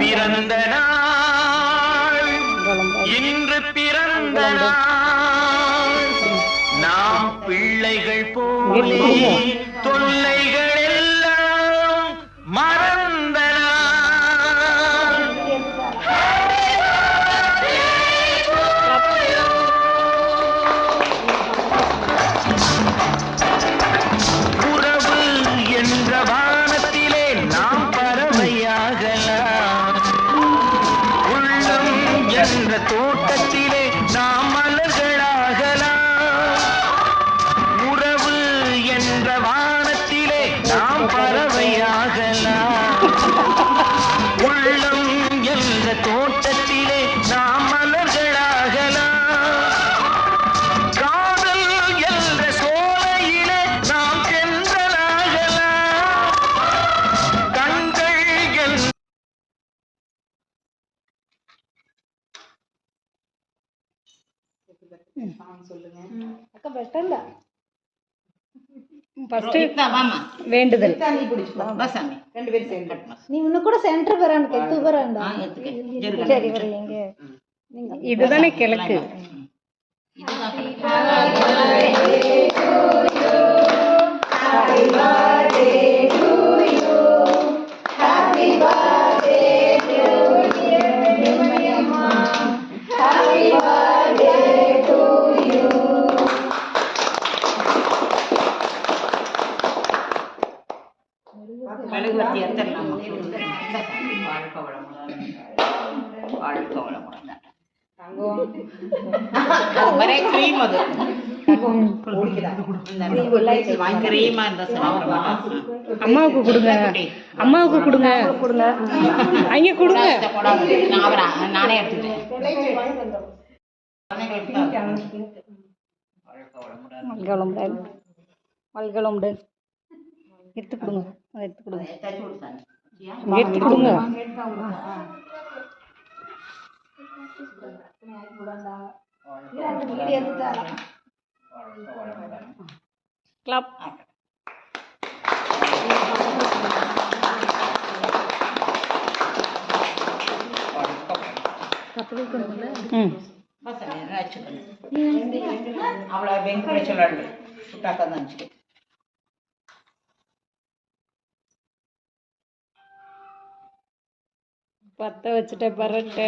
பிறந்த நாள் இன்று பிறந்த நாள் நாம் பிள்ளைகள் போலே தொல்லைகள் எல்லாம் மறந்த நாள். உறவு என்ற வானத்திலே நாம் பறவையாகலாம். உள்ளம் என்ற தோட்டத்திலே நாம் மலர்களாகலாம். உறவு என்ற வானத்திலே நாம் பறவையாகலாம். உள்ளம் என்ற தோட்டத்திலே நாம் மலர்களாகலாம். காதல் என்ற சோலையிலே நாம் தென்றலாகலாம். கண்கள் என்ற அக்கா பெட்டண்டா ஃபர்ஸ்ட் வேண்டுதல் நீ முன்ன கூட சென்டர் வரான் கெத்து வரான்டா. சரி வரீங்க இதுதானே கிழக்கு. அம்மாவுக்கு கொடுங்க, அம்மாவுக்கு கொடுங்க, அங்க கொடுங்க. நானே எடுத்துட்டேன். வல்கலமுடன் எடுத்து கொடுங்க, எடுத்து கொடுங்க, எடுத்து கொடுங்க. கிளப் அவளை வெங்கட சொல்லாடு சுட்டாக்கா தான் பத்த வச்சுட்ட பரட்ட